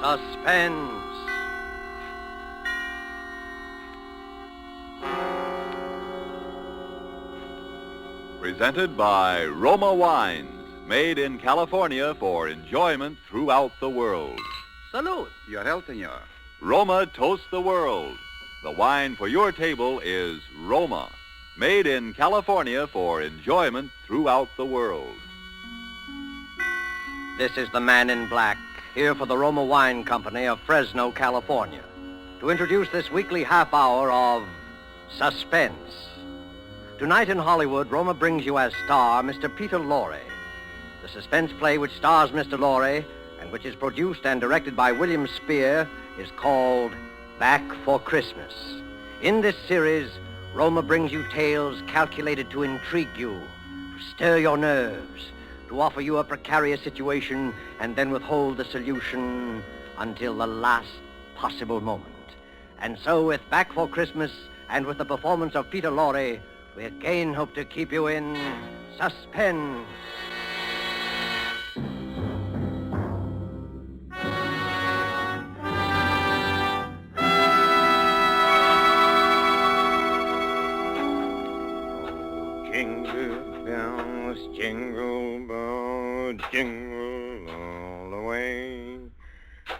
Suspense. Presented by Roma Wines, made in California for enjoyment throughout the world. Salud. Your health, senor. Roma toasts the world. The wine for your table is Roma, made in California for enjoyment throughout the world. This is the man in black, here for the Roma Wine Company of Fresno, California, to introduce this weekly half hour of Suspense. Tonight in Hollywood, Roma brings you as star Mr. Peter Lorre. The suspense play which stars Mr. Lorre and which is produced and directed by William Spear is called Back for Christmas. In this series, Roma brings you tales calculated to intrigue you, to stir your nerves, to offer you a precarious situation and then withhold the solution until the last possible moment. And so with Back for Christmas and with the performance of Peter Lorre, we again hope to keep you in suspense. Jingle bells, jingle bells, jingle all the way.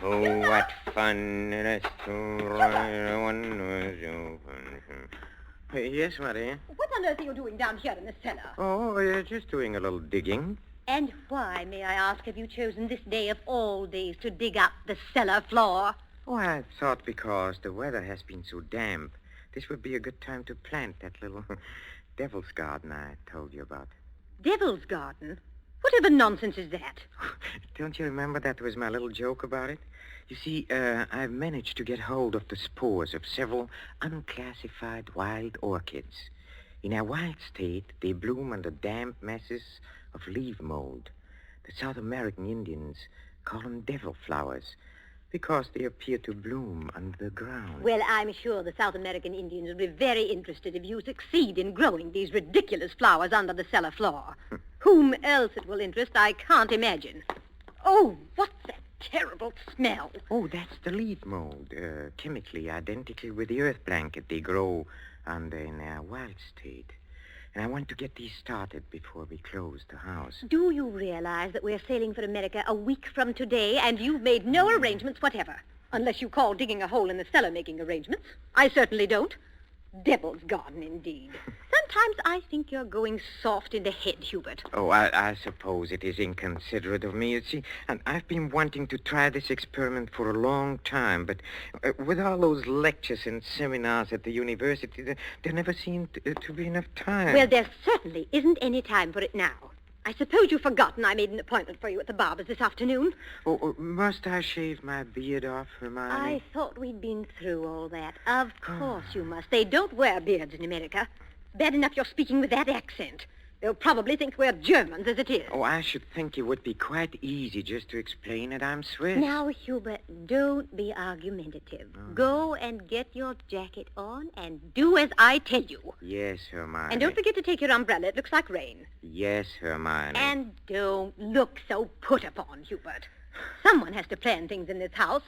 Oh, what fun it is to ride one was open. Yes, Maria? What on earth are you doing down here in the cellar? Oh, just doing a little digging. And why, may I ask, have you chosen this day of all days to dig up the cellar floor? Oh, I thought because the weather has been so damp, this would be a good time to plant that little devil's garden I told you about. Devil's garden? Whatever nonsense is that? Don't you remember that was my little joke about it? You see, I've managed to get hold of the spores of several unclassified wild orchids. In their wild state, they bloom under damp masses of leaf mold. The South American Indians call them devil flowers because they appear to bloom under the ground. Well, I'm sure the South American Indians will be very interested if you succeed in growing these ridiculous flowers under the cellar floor. Whom else it will interest, I can't imagine. Oh, what's that terrible smell? Oh, that's the leaf mold, chemically identical with the earth blanket they grow under in their wild state. And I want to get these started before we close the house. Do you realize that we're sailing for America a week from today, and you've made no arrangements whatever? Unless you call digging a hole in the cellar making arrangements. I certainly don't. Devil's garden, indeed. Sometimes I think you're going soft in the head, Hubert. Oh, I suppose it is inconsiderate of me. You see, and I've been wanting to try this experiment for a long time, but with all those lectures and seminars at the university, there never seemed to be enough time. Well, there certainly isn't any time for it now. I suppose you've forgotten I made an appointment for you at the barber's this afternoon. Oh, must I shave my beard off, Hermione? I thought we'd been through all that. Of course you must. They don't wear beards in America. Bad enough you're speaking with that accent. They'll probably think we're Germans as it is. Oh, I should think it would be quite easy just to explain that I'm Swiss. Now, Hubert, don't be argumentative. Go and get your jacket on and do as I tell you. Yes, Hermione. And don't forget to take your umbrella. It looks like rain. Yes, Hermione. And don't look so put upon, Hubert. Someone has to plan things in this house.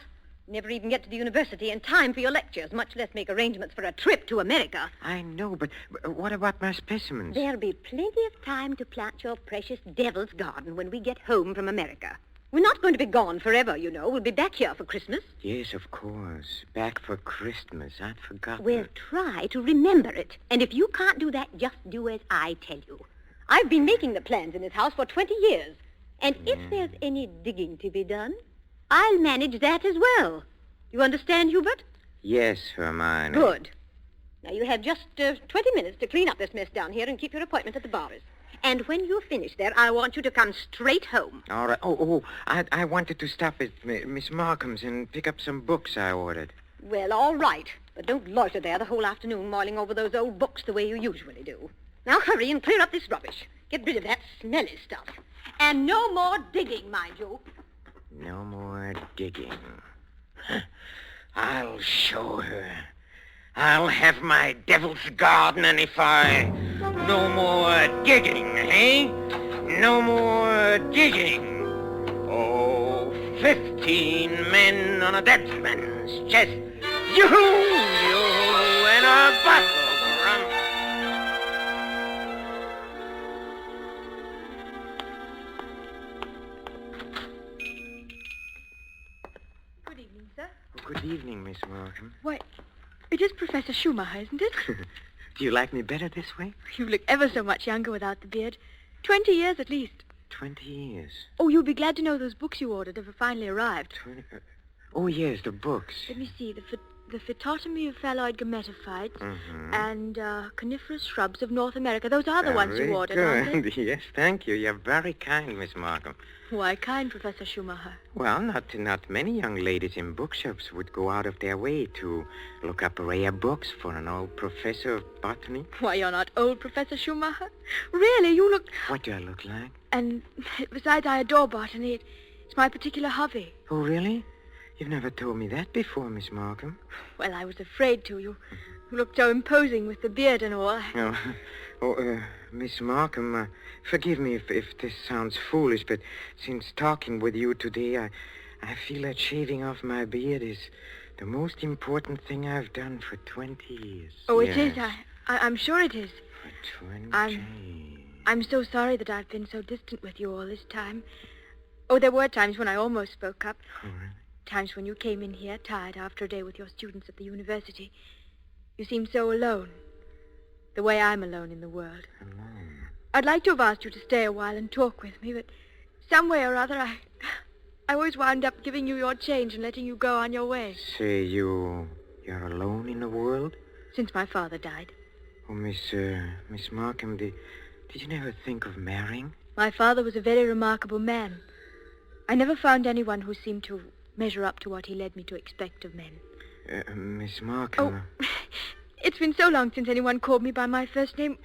Never even get to the university in time for your lectures, much less make arrangements for a trip to America. I know, but what about my specimens? There'll be plenty of time to plant your precious devil's garden when we get home from America. We're not going to be gone forever, you know. We'll be back here for Christmas. Yes, of course. Back for Christmas. I'd forgotten. We'll try to remember it. And if you can't do that, just do as I tell you. I've been making the plans in this house for 20 years. And if there's any digging to be done, I'll manage that as well. You understand, Hubert? Yes, Hermione. Good. Now, you have just 20 minutes to clean up this mess down here and keep your appointment at the barber's. And when you're finished there, I want you to come straight home. All right. I wanted to stop at Miss Markham's and pick up some books I ordered. Well, all right. But don't loiter there the whole afternoon mulling over those old books the way you usually do. Now, hurry and clear up this rubbish. Get rid of that smelly stuff. And no more digging, mind you. No more digging. I'll show her. I'll have my devil's garden, and if I... No more digging, eh? No more digging. Oh, 15 men on a dead man's chest. You, and a bottle of rum. Good evening, sir. Oh, good evening, Miss Markham. Why, it is Professor Schumacher, isn't it? Do you like me better this way? You look ever so much younger without the beard. 20 years at least. 20 years. Oh, you'll be glad to know those books you ordered have finally arrived. Oh, yes, the books. Let me see. The phytotomy of phalloid gametophytes and coniferous shrubs of North America. Those are the ones you ordered, aren't they? Yes, thank you. You're very kind, Miss Markham. Why kind, Professor Schumacher? Well, not many young ladies in bookshops would go out of their way to look up rare books for an old professor of botany. Why, you're not old, Professor Schumacher. Really, you look... What do I look like? And besides, I adore botany. It's my particular hobby. Oh, really? You've never told me that before, Miss Markham. Well, I was afraid to. You looked so imposing with the beard and all. Miss Markham, forgive me if this sounds foolish, but since talking with you today, I feel that shaving off my beard is the most important thing I've done for 20 years. Oh, it is? I'm sure it is. For 20 I'm so sorry that I've been so distant with you all this time. Oh, there were times when I almost spoke up. Oh, really? Times when you came in here, tired after a day with your students at the university. You seemed so alone. The way I'm alone in the world. Alone? I'd like to have asked you to stay a while and talk with me, but some way or other, I always wound up giving you your change and letting you go on your way. Say you're alone in the world? Since my father died. Oh, Miss Markham, did you never think of marrying? My father was a very remarkable man. I never found anyone who seemed to measure up to what he led me to expect of men. Miss Markham... Oh, it's been so long since anyone called me by my first name.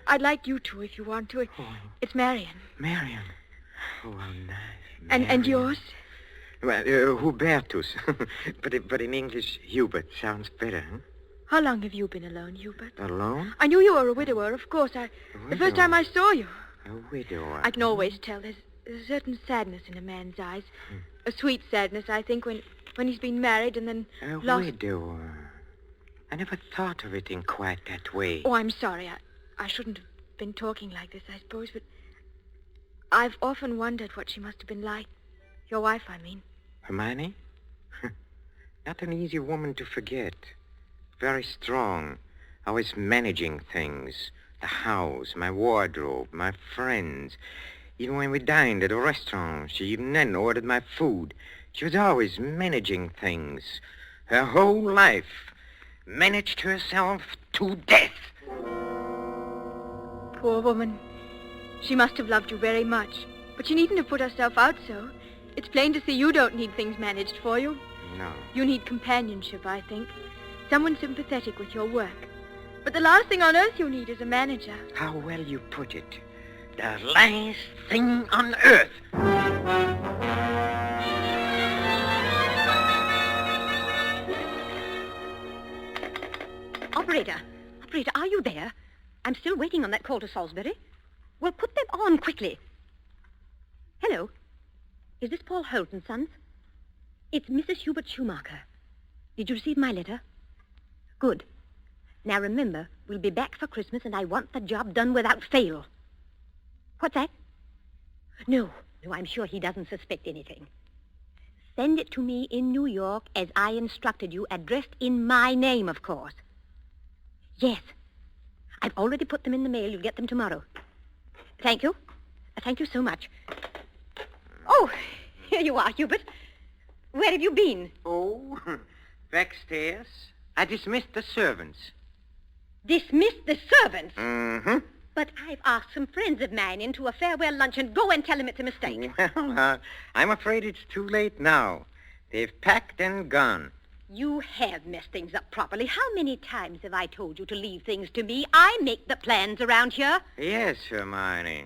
I'd like you to, if you want to. It's Marion. Marion? Oh, how nice. And yours? Well, Hubertus. but in English, Hubert sounds better, huh? How long have you been alone, Hubert? Alone? I knew you were a widower, of course. The first time I saw you. A widower? I can always tell. There's a certain sadness in a man's eyes. A sweet sadness, I think, when he's been married and then lost... widower. I never thought of it in quite that way. Oh, I'm sorry. I shouldn't have been talking like this, I suppose, but I've often wondered what she must have been like. Your wife, I mean. Hermione? Not an easy woman to forget. Very strong. Always managing things. The house, my wardrobe, my friends. Even when we dined at a restaurant, she even then ordered my food. She was always managing things. Her whole life. Managed herself to death. Poor woman. She must have loved you very much. But she needn't have put herself out so. It's plain to see you don't need things managed for you. No. You need companionship, I think. Someone sympathetic with your work. But the last thing on earth you need is a manager. How well you put it. The last thing on earth. Operator, are you there? I'm still waiting on that call to Salisbury. Well, put them on quickly. Hello. Is this Paul Holt and Sons? It's Mrs. Hubert Schumacher. Did you receive my letter? Good. Now remember, we'll be back for Christmas and I want the job done without fail. What's that? No, I'm sure he doesn't suspect anything. Send it to me in New York as I instructed you, addressed in my name, of course. Yes. I've already put them in the mail. You'll get them tomorrow. Thank you. Thank you so much. Oh, here you are, Hubert. Where have you been? Oh, backstairs. I dismissed the servants. Dismissed the servants? Mm-hmm. But I've asked some friends of mine into a farewell luncheon. Go and tell them it's a mistake. Well, I'm afraid it's too late now. They've packed and gone. You have messed things up properly. How many times have I told you to leave things to me? I make the plans around here. Yes, Hermione.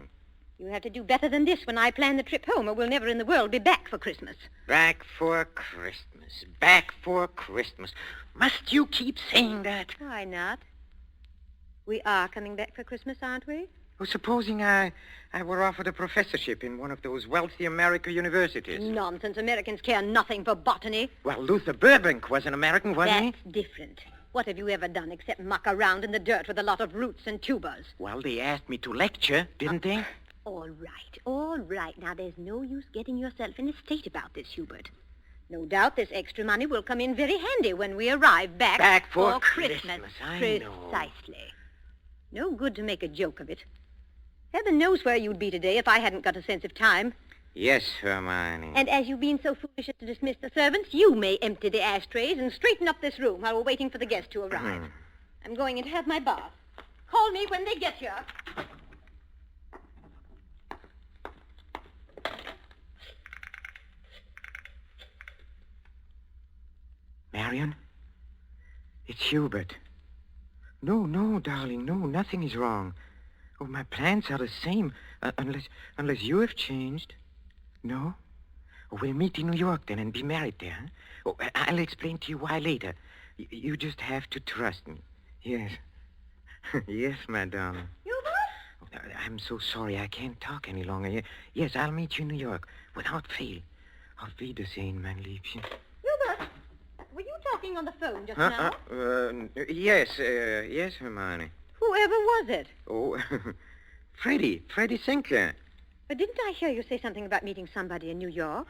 You have to do better than this when I plan the trip home, or we'll never in the world be back for Christmas. Back for Christmas. Back for Christmas. Must you keep saying that? Why not? We are coming back for Christmas, aren't we? Well, supposing I were offered a professorship in one of those wealthy American universities. Nonsense. Americans care nothing for botany. Well, Luther Burbank was an American, wasn't he? That's different. What have you ever done except muck around in the dirt with a lot of roots and tubers? Well, they asked me to lecture, didn't they? All right, all right. Now, there's no use getting yourself in a state about this, Hubert. No doubt this extra money will come in very handy when we arrive back... Back for Christmas. I know. Precisely. No good to make a joke of it. Heaven knows where you'd be today if I hadn't got a sense of time. Yes, Hermione. And as you've been so foolish as to dismiss the servants, you may empty the ashtrays and straighten up this room while we're waiting for the guests to arrive. I'm going in to have my bath. Call me when they get here. Marion? It's Hubert. No, darling, no, nothing is wrong. Oh, my plans are the same, unless you have changed. No? Oh, we'll meet in New York then and be married there. Huh? Oh, I'll explain to you why later. You just have to trust me. Yes. Yes, my darling. Hubert? Oh, I'm so sorry I can't talk any longer. Yes, I'll meet you in New York without fail. Auf Wiedersehen, mein Liebchen. Hubert, were you talking on the phone just now? Yes, Hermione. Whoever was it? Oh, Freddie Sinclair. But didn't I hear you say something about meeting somebody in New York?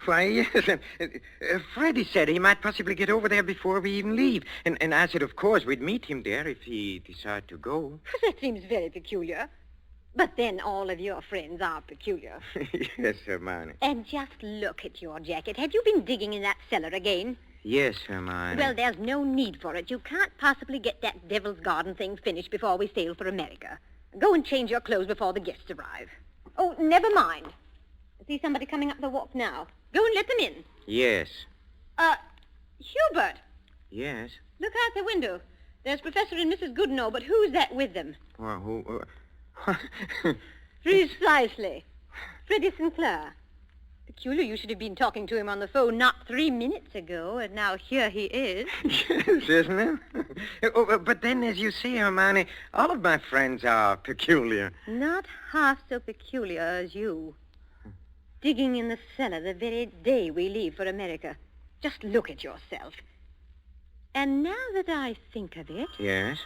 Why, yes. Freddie said he might possibly get over there before we even leave. And I said, of course, we'd meet him there if he decided to go. That seems very peculiar. But then all of your friends are peculiar. Yes, Hermione. And just look at your jacket. Have you been digging in that cellar again? Yes, Hermione. Well, there's no need for it. You can't possibly get that Devil's Garden thing finished before we sail for America. Go and change your clothes before the guests arrive. Oh, never mind. I see somebody coming up the walk now. Go and let them in. Yes. Hubert. Yes? Look out the window. There's Professor and Mrs. Goodenough, but who's that with them? Well, who... Precisely. Freddie Sinclair. Peculiar you should have been talking to him on the phone not 3 minutes ago, and now here he is. Yes, isn't it? But then, as you say, Hermione, all of my friends are peculiar. Not half so peculiar as you. Digging in the cellar the very day we leave for America. Just look at yourself. And now that I think of it... Yes?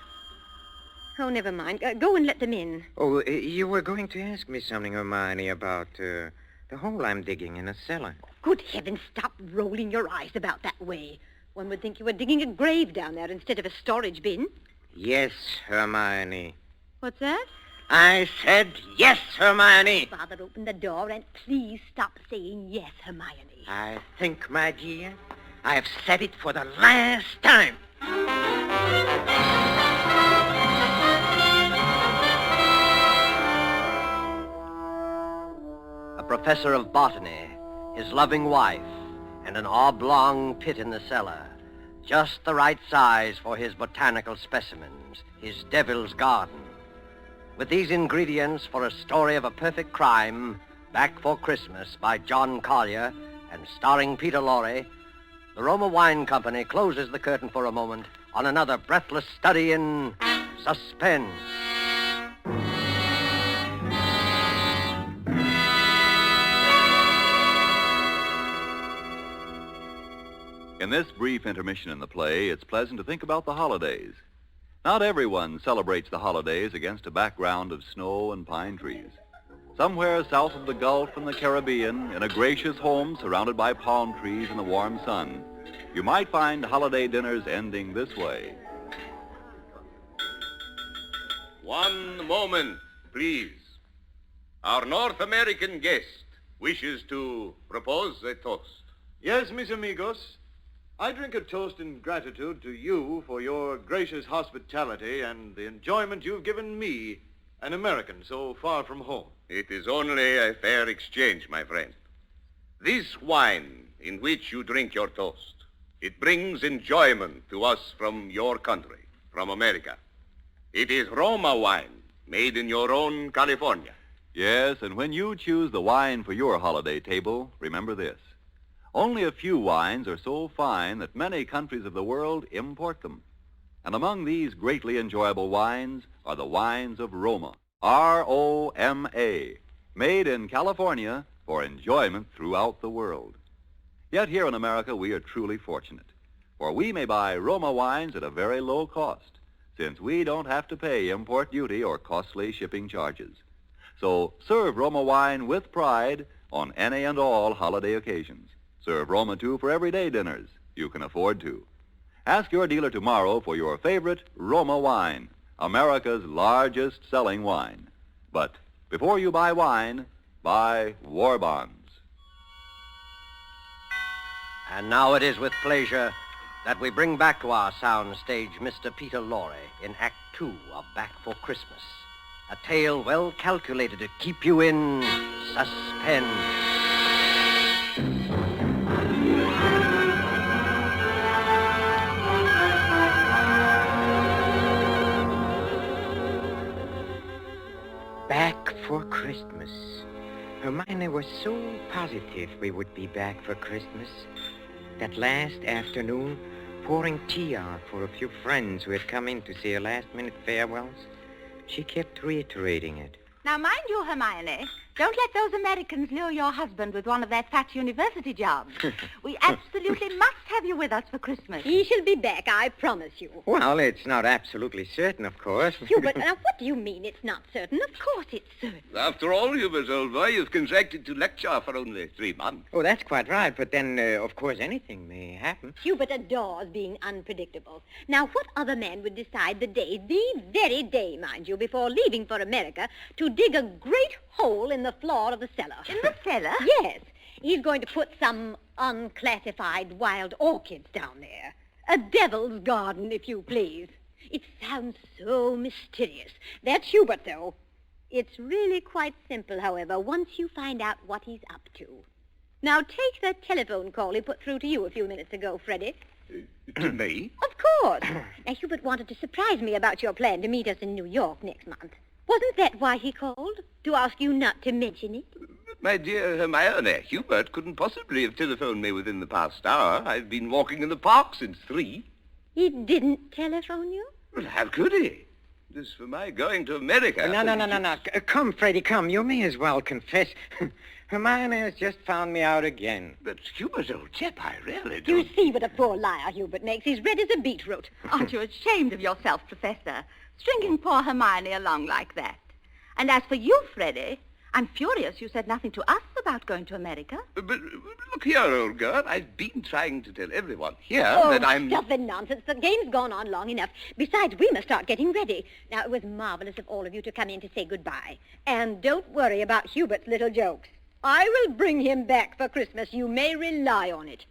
Oh, never mind. Go and let them in. Oh, you were going to ask me something, Hermione, about the hole I'm digging in a cellar. Good heavens, stop rolling your eyes about that way. One would think you were digging a grave down there instead of a storage bin. Yes, Hermione. What's that? I said yes, Hermione. Father, open the door and please stop saying yes, Hermione. I think, my dear, I've said it for the last time. A professor of botany, his loving wife, and an oblong pit in the cellar. Just the right size for his botanical specimens, his devil's garden. With these ingredients for a story of a perfect crime, Back for Christmas by John Collier and starring Peter Lorre, the Roma Wine Company closes the curtain for a moment on another breathless study in suspense. In this brief intermission in the play, it's pleasant to think about the holidays. Not everyone celebrates the holidays against a background of snow and pine trees. Somewhere south of the Gulf and the Caribbean, in a gracious home surrounded by palm trees in the warm sun, you might find holiday dinners ending this way. One moment, please. Our North American guest wishes to propose a toast. Yes, mis amigos. I drink a toast in gratitude to you for your gracious hospitality and the enjoyment you've given me, an American so far from home. It is only a fair exchange, my friend. This wine in which you drink your toast, it brings enjoyment to us from your country, from America. It is Roma wine, made in your own California. Yes, and when you choose the wine for your holiday table, remember this. Only a few wines are so fine that many countries of the world import them. And among these greatly enjoyable wines are the wines of Roma. Roma. Made in California for enjoyment throughout the world. Yet here in America, we are truly fortunate, for we may buy Roma wines at a very low cost, since we don't have to pay import duty or costly shipping charges. So serve Roma wine with pride on any and all holiday occasions. Serve Roma, too, for everyday dinners you can afford to. Ask your dealer tomorrow for your favorite Roma wine, America's largest selling wine. But before you buy wine, buy war bonds. And now it is with pleasure that we bring back to our sound stage Mr. Peter Lorre in Act 2 of Back for Christmas, a tale well calculated to keep you in suspense. Back for Christmas. Hermione was so positive we would be back for Christmas. That last afternoon, pouring tea out for a few friends who had come in to say her last-minute farewells, she kept reiterating it. Now, mind you, Hermione, don't let those Americans lure your husband with one of their fat university jobs. We absolutely must have you with us for Christmas. He shall be back, I promise you. Well, it's not absolutely certain, of course. Hubert, now what do you mean it's not certain? Of course it's certain. After all, Hubert, old boy, you've contracted to lecture for only 3 months. Oh, that's quite right, but then, of course, anything may happen. Hubert adores being unpredictable. Now, what other man would decide the very day, mind you, before leaving for America, to dig a great hole in the floor of the cellar? In the cellar? Yes. He's going to put some unclassified wild orchids down there. A devil's garden, if you please. It sounds so mysterious. That's Hubert, though. It's really quite simple, however, once you find out what he's up to. Now, take that telephone call he put through to you a few minutes ago, Freddie. To me? Of course. Now, Hubert wanted to surprise me about your plan to meet us in New York next month. Wasn't that why he called? To ask you not to mention it? My dear Hermione, Hubert couldn't possibly have telephoned me within the past hour. I've been walking in the park since 3. He didn't telephone you? Well, how could he? It is for my going to America. No. Come, Freddie, come. You may as well confess. Hermione has just found me out again. But Hubert, old chap, I really You don't... see what a poor liar Hubert makes. He's red as a beetroot. Aren't you ashamed of yourself, Professor, stringing poor Hermione along like that? And as for you, Freddie, I'm furious you said nothing to us about going to America. But look here, old girl. I've been trying to tell everyone here Oh, that I'm... stuff and nonsense. The game's gone on long enough. Besides, we must start getting ready. Now, it was marvelous of all of you to come in to say goodbye. And don't worry about Hubert's little jokes. I will bring him back for Christmas. You may rely on it.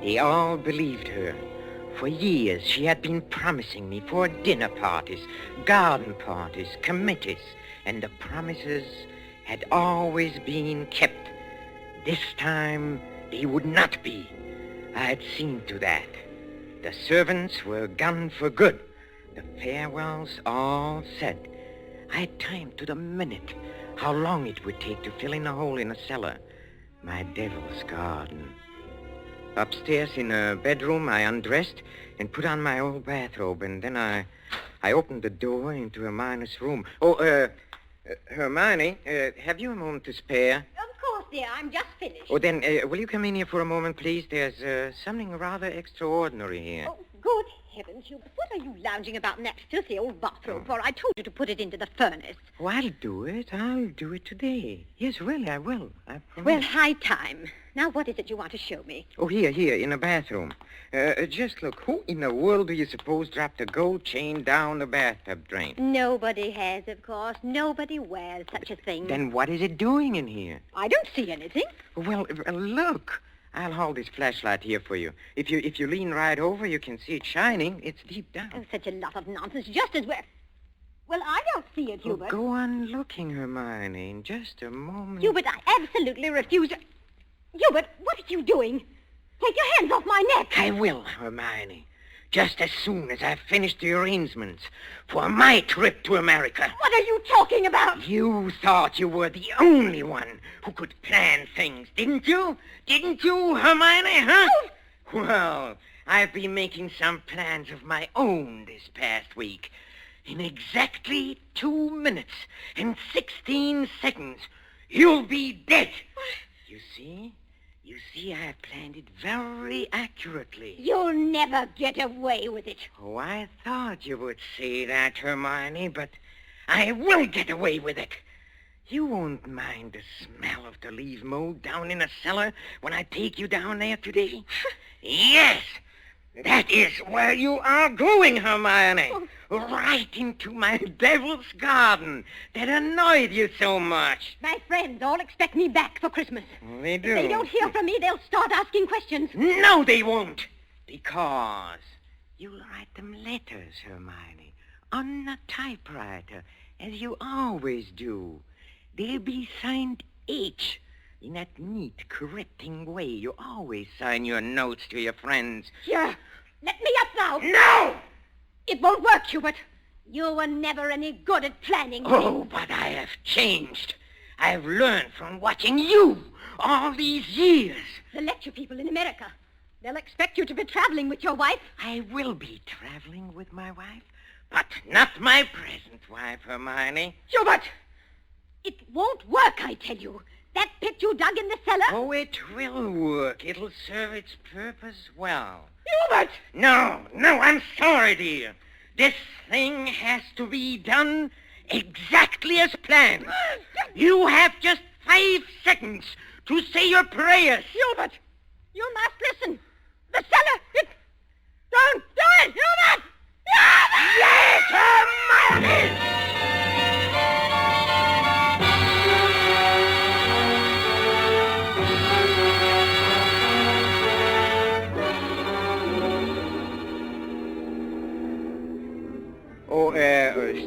They all believed her. For years, she had been promising me for dinner parties, garden parties, committees, and the promises had always been kept. This time, they would not be. I had seen to that. The servants were gone for good. The farewells all said. I had timed to the minute how long it would take to fill in a hole in a cellar. My devil's garden. Upstairs in a bedroom, I undressed and put on my old bathrobe, and then I opened the door into Hermione's room. Oh, Hermione, have you a moment to spare? Of course, dear. I'm just finished. Oh, then, will you come in here for a moment, please? There's something rather extraordinary here. Oh, good heavens, Hubert. What are you lounging about in that filthy old bathrobe for? I told you to put it into the furnace. Oh, I'll do it. I'll do it today. Yes, really, I will. I promise. Well, high time. Now, what is it you want to show me? Oh, here, in the bathroom. Just look. Who in the world do you suppose dropped a gold chain down the bathtub drain? Nobody has, of course. Nobody wears such a thing. Then what is it doing in here? I don't see anything. Well, look. I'll hold this flashlight here for you. If you lean right over, you can see it shining. It's deep down. Oh, such a lot of nonsense, just as well, I don't see it, Hubert. Go on looking, Hermione, in just a moment. Hubert, I absolutely refuse to... Hubert, what are you doing? Take your hands off my neck. I will, Hermione. Just as soon as I've finished the arrangements for my trip to America. What are you talking about? You thought you were the only one who could plan things, didn't you? Didn't you, Hermione, huh? Well, I've been making some plans of my own this past week. In exactly 2 minutes and 16 seconds, you'll be dead. You see, I have planned it very accurately. You'll never get away with it. Oh, I thought you would say that, Hermione, but I will get away with it. You won't mind the smell of the leaf mold down in the cellar when I take you down there today? Yes, that is where you are going, Hermione. Right into my devil's garden that annoyed you so much. My friends all expect me back for Christmas. They do. If they don't hear from me, they'll start asking questions. No, they won't. Because you'll write them letters, Hermione, on a typewriter, as you always do. They'll be signed H, in that neat, correcting way you always sign your notes to your friends. Here, let me up now. No! It won't work, Hubert. You were never any good at planning. Oh, but I have changed. I've learned from watching you all these years. The lecture people in America, they'll expect you to be traveling with your wife. I will be traveling with my wife, but not my present wife, Hermione. Hubert! It won't work, I tell you. That pit you dug in the cellar... Oh, it will work. It'll serve its purpose well. Hubert! No, I'm sorry, dear. This thing has to be done exactly as planned. You have just 5 seconds to say your prayers. Hubert, you must listen. The cellar, it... Don't do it, Hubert! Yes, Hermione! Oh,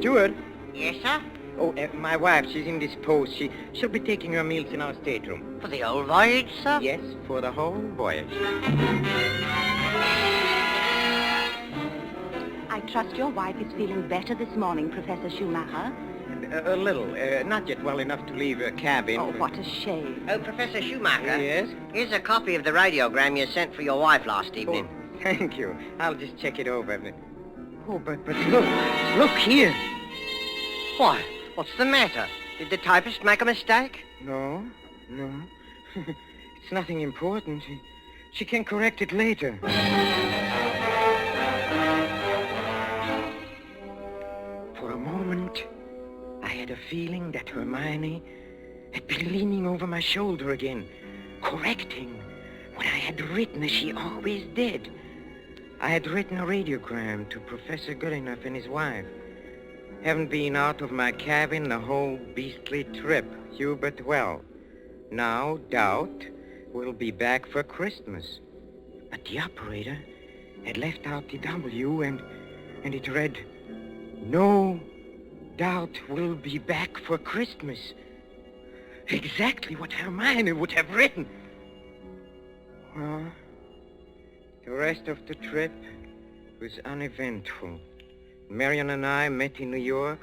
Stuart? Yes, sir? Oh, my wife, she's indisposed. She'll be taking her meals in our stateroom. For the old voyage, sir? Yes, for the whole voyage. I trust your wife is feeling better this morning, Professor Schumacher. A little. Not yet well enough to leave her cabin. Oh, what a shame. Oh, Professor Schumacher. Yes? Here's a copy of the radiogram you sent for your wife last evening. Oh, thank you. I'll just check it over. Oh, but look here. Why? What's the matter? Did the typist make a mistake? No. It's nothing important. She can correct it later. For a moment, I had a feeling that Hermione had been leaning over my shoulder again, correcting what I had written as she always did. I had written a radiogram to Professor Goodenough and his wife. Haven't been out of my cabin the whole beastly trip, Hubert. Well, now doubt we'll be back for Christmas. But the operator had left out the W and it read, "No doubt we'll be back for Christmas." Exactly what Hermione would have written. Well, the rest of the trip was uneventful. Marion and I met in New York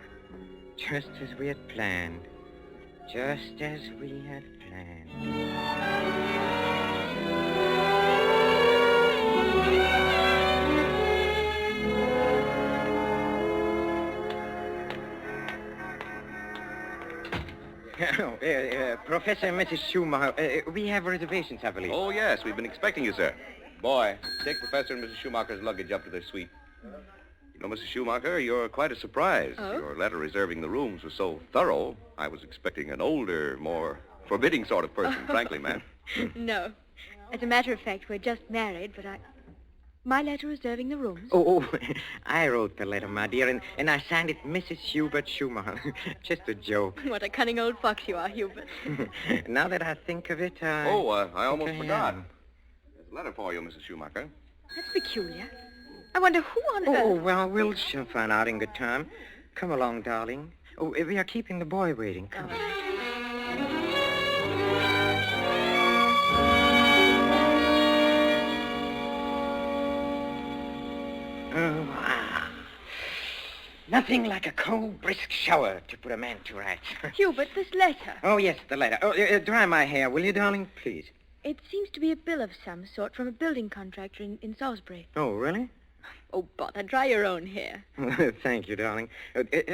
just as we had planned. Just as we had planned. Professor and Mrs. Schumacher, we have reservations, I believe. Oh, yes, we've been expecting you, sir. Boy, take Professor and Mrs. Schumacher's luggage up to their suite. You know, Mrs. Schumacher, you're quite a surprise. Oh? Your letter reserving the rooms was so thorough, I was expecting an older, more forbidding sort of person, frankly, ma'am. No. As a matter of fact, we're just married, but my letter reserving the rooms. Oh, I wrote the letter, my dear, and I signed it Mrs. Hubert Schumacher. Just a joke. What a cunning old fox you are, Hubert. Now that I think of it, I almost okay, forgot. There's a letter for you, Mrs. Schumacher. That's peculiar. I wonder who on Oh, earth... well, we'll sure find out in good time. Come along, darling. Oh, we are keeping the boy waiting. Come. Nothing like a cold, brisk shower to put a man to rights. Hubert, this letter. Oh, yes, the letter. Oh, dry my hair, will you, darling? Please. It seems to be a bill of some sort from a building contractor in Salisbury. Oh, really? Oh, bother, dry your own hair. Thank you, darling.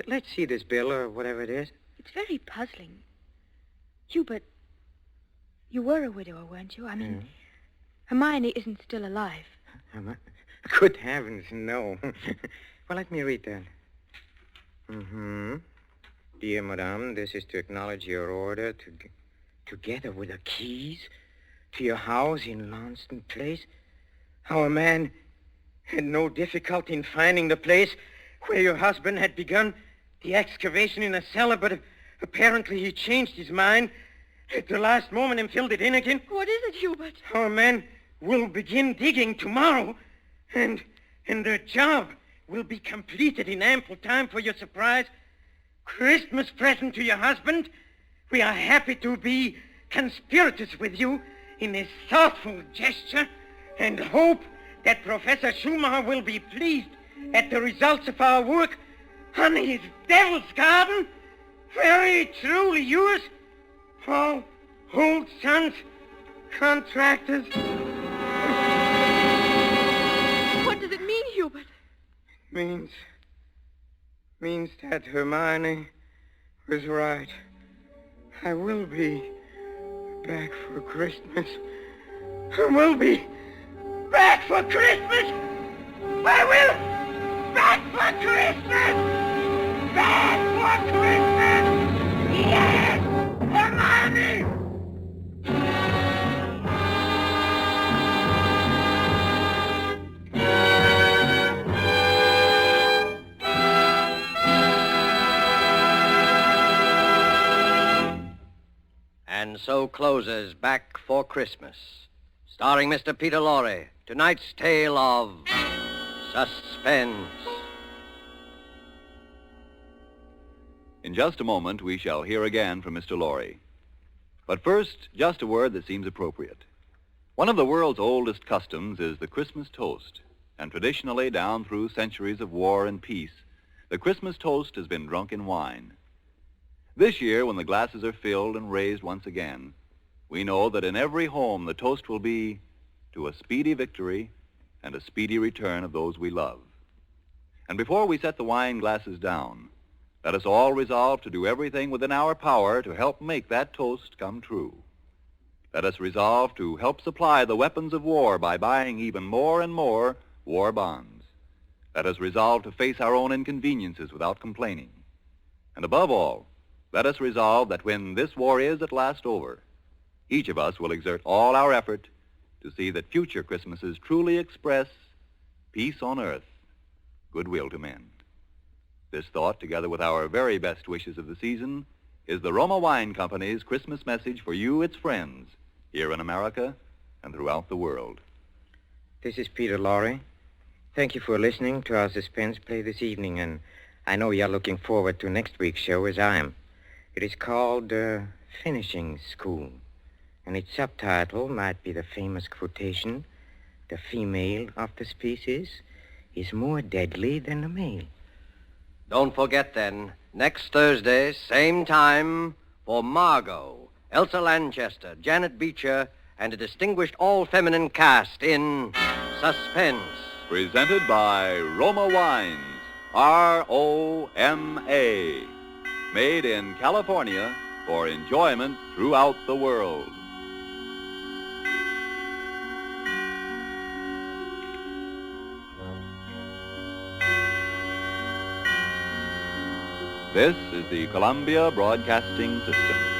Let's see this bill or whatever it is. It's very puzzling. Hubert, you were a widower, weren't you? I mean, Hermione isn't still alive. Good heavens, no. Well, let me read that. Dear Madame, this is to acknowledge your order together with the keys to your house in Launceston Place. Our man had no difficulty in finding the place where your husband had begun the excavation in a cellar, but apparently he changed his mind at the last moment and filled it in again. What is it, Hubert? Our man will begin digging tomorrow, and the job will be completed in ample time for your surprise Christmas present to your husband. We are happy to be conspirators with you in this thoughtful gesture and hope that Professor Schumacher will be pleased at the results of our work on his Devil's Garden. Very truly yours, Paul Holt Sons, Contractors. What does it mean, Hubert? Means that Hermione was right. I will be back for Christmas. I will be back for Christmas. I will back for Christmas. Back for Christmas. Yes, Hermione. And so closes Back for Christmas, starring Mr. Peter Lorre, tonight's tale of Suspense. In just a moment, we shall hear again from Mr. Lorre. But first, just a word that seems appropriate. One of the world's oldest customs is the Christmas toast, and traditionally, down through centuries of war and peace, the Christmas toast has been drunk in wine. This year, when the glasses are filled and raised once again, we know that in every home the toast will be to a speedy victory and a speedy return of those we love. And before we set the wine glasses down, let us all resolve to do everything within our power to help make that toast come true. Let us resolve to help supply the weapons of war by buying even more and more war bonds. Let us resolve to face our own inconveniences without complaining. And above all, let us resolve that when this war is at last over, each of us will exert all our effort to see that future Christmases truly express peace on earth, goodwill to men. This thought, together with our very best wishes of the season, is the Roma Wine Company's Christmas message for you, its friends, here in America and throughout the world. This is Peter Lorre. Thank you for listening to our suspense play this evening, and I know you're looking forward to next week's show as I am. It is called Finishing School, and its subtitle might be the famous quotation, "The female of the species is more deadly than the male." Don't forget, then, next Thursday, same time, for Margot, Elsa Lanchester, Janet Beecher, and a distinguished all-feminine cast in Suspense. Presented by Roma Wines, R-O-M-A. Made in California for enjoyment throughout the world. This is the Columbia Broadcasting System.